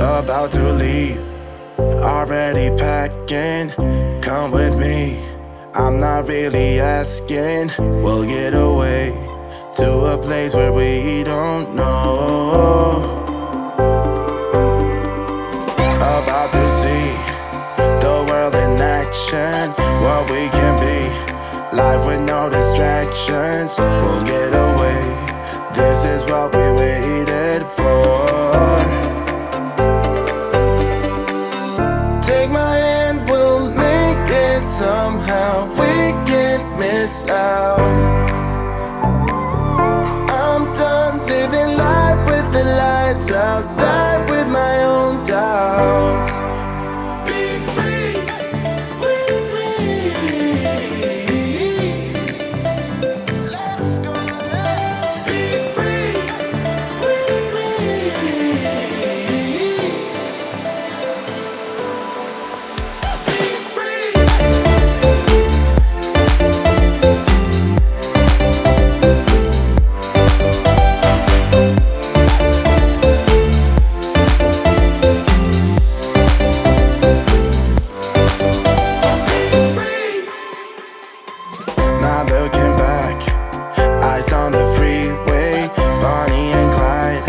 about to leave, already packing. Come with me, I'm not really asking. We'll get away to a place where we don't know. About to see the world in action, what we can be, life with no distractions. We'll get away, this is what we waited for. Take my hand, we'll make it somehow. We can't miss out. I'm done living life with the lights out. Die with my own doubts. Be free with me. Let's go, let's be free with me. Be free. Not looking back, eyes on the freeway, Bonnie and Clyde,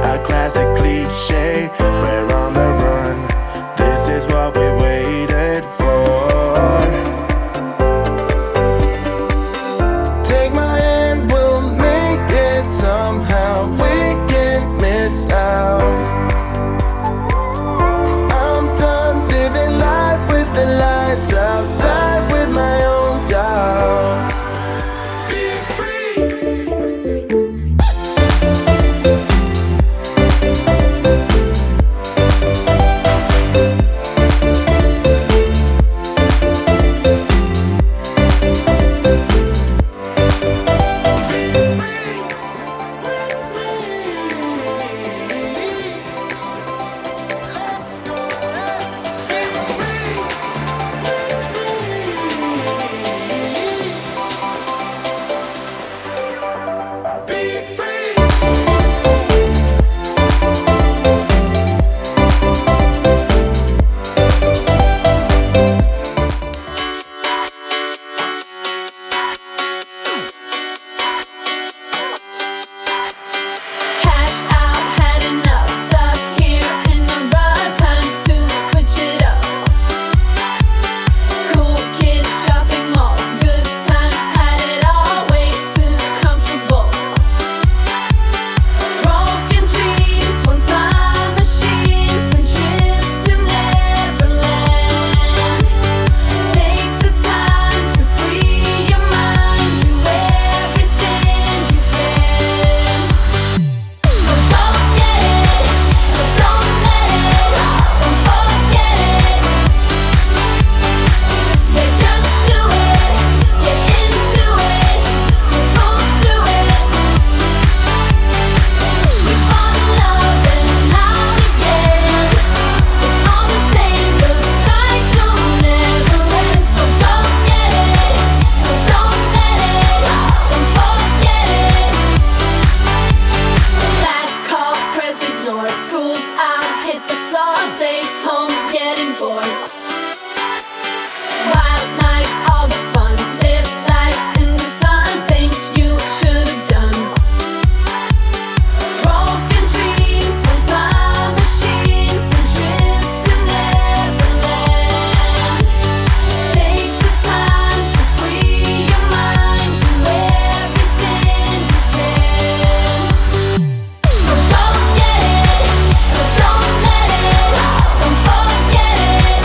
a classic cliche. We're on the run, this is what we waited for. Take my hand, we'll make it somehow. We can't miss out. I'm done living life with the lights out. Die with my own doubts. Be free. Cash out, had enough, stuck here in a rut, time to switch it up. Cool kids, shopping malls, good times, had it all, way too comfortable. Broken dreams, one-time machines, and trips to Neverland. Take the time to free your mind, do everything you can. So don't get it, but don't let it, don't forget it. Yeah, just do it, get into it, go through it. We fall in love and out again. It's all the same, the cycle never ends. So don't get it, but don't let it, don't forget it. Last call, press ignore. School's out, hit the floor, stays home, getting bored. Wild nights, all the fun, live life in the sun, things you should have done. Broken dreams, one-time machines, and trips to Neverland. Take the time to free your mind, do everything you can. So don't get it, but don't let it, don't forget it.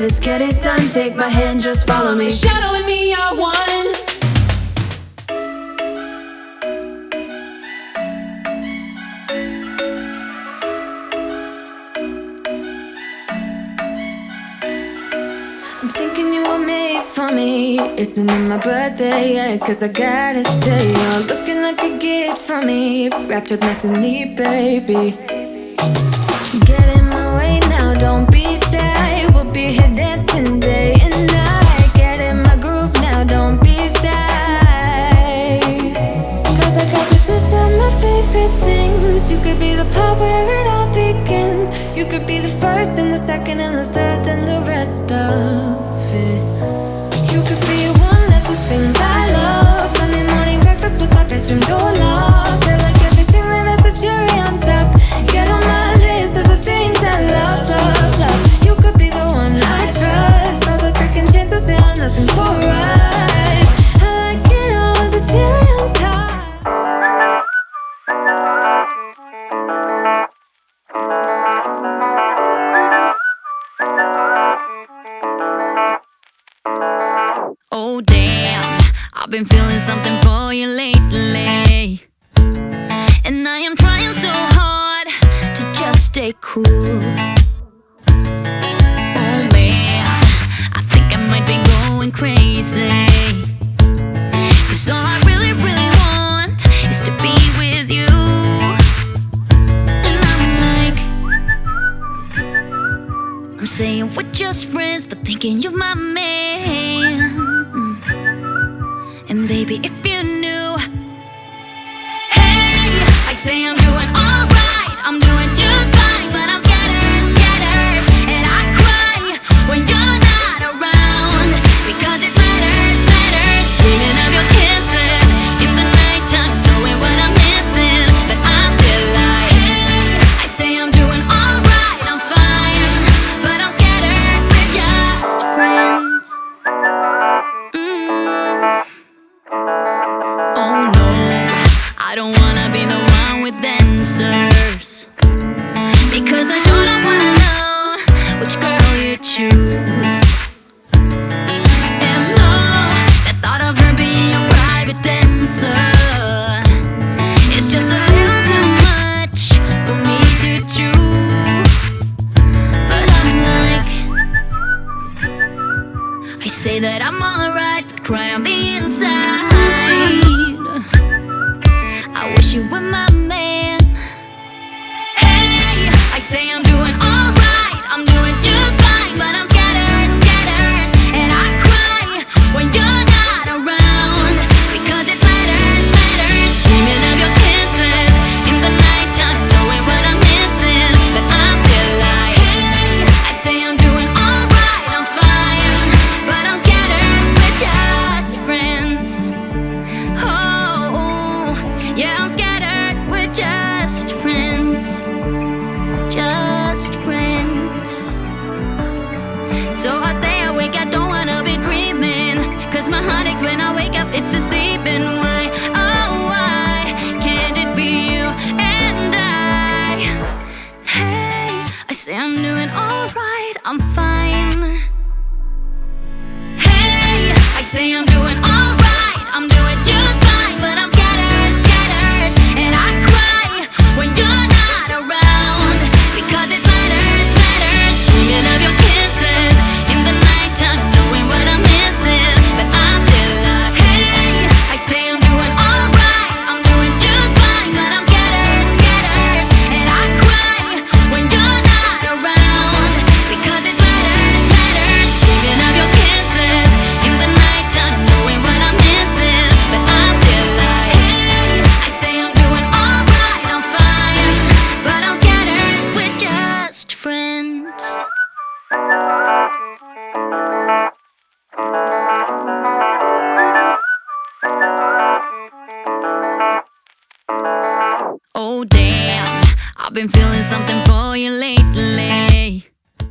Let's get it done. Take my hand, just follow me. Shadow and me are one. I'm thinking you were made for me. Isn't it my birthday yet? Cause I gotta say, you're looking like a gift for me. Wrapped up nice and neat, baby. Get in my way now, don't be shy. We'll be here dancing day and night. Get in my groove now, don't be shy. Cause I got this list of my favorite things. You could be the part where it all begins. You could be the first and the second and the third and the rest of it. You could be one of the things I love. Sunday morning breakfast with my bedroom door locked. I like everything that has a cherry on top. Get on my list of the things I love, love, love. You could be the one I trust. All the second chances, they are nothing for us. I like it all with the cherry on top. Oh damn, I've been feeling something for you lately, and I am trying so hard to just stay cool. Oh man, I think I might be going crazy, cause all I really, really want is to be with you. And I'm saying we're just friends, but thinking you're my man. And baby, if you knew, hey, I say I'm doing alright, I'm doing just fine, but I'm scattered, scattered, and I cry when you're not around, because it matters, matters. Dreaming of your kisses in the nighttime, knowing what I'm missing, but I'm still like, hey, I say I'm doing alright, I'm fine, but I'm scattered, we're just friends. Oh no, I don't wanna be the one with answers, because I sure don't wanna know which girl you choose. And no, the thought of her being a private dancer, it's just a little too much for me to chew. But I'm like, I say that I'm alright, but cry on the inside. I wish you were my man. Hey, I say I'm doing alright, I'm doing just fine, but I'm scattered, scattered, and I cry when you're not around, because it matters, matters. Dreaming of your kisses in the nighttime, knowing what I'm missing, but I'm still like, hey, I say I'm doing alright, I'm fine, but I'm scattered, we're just friends. Oh, yeah, I'm scattered, we're just friends. Just friends. So I stay awake, I don't wanna be dreaming, cause my heart aches when I wake up, it's a secret.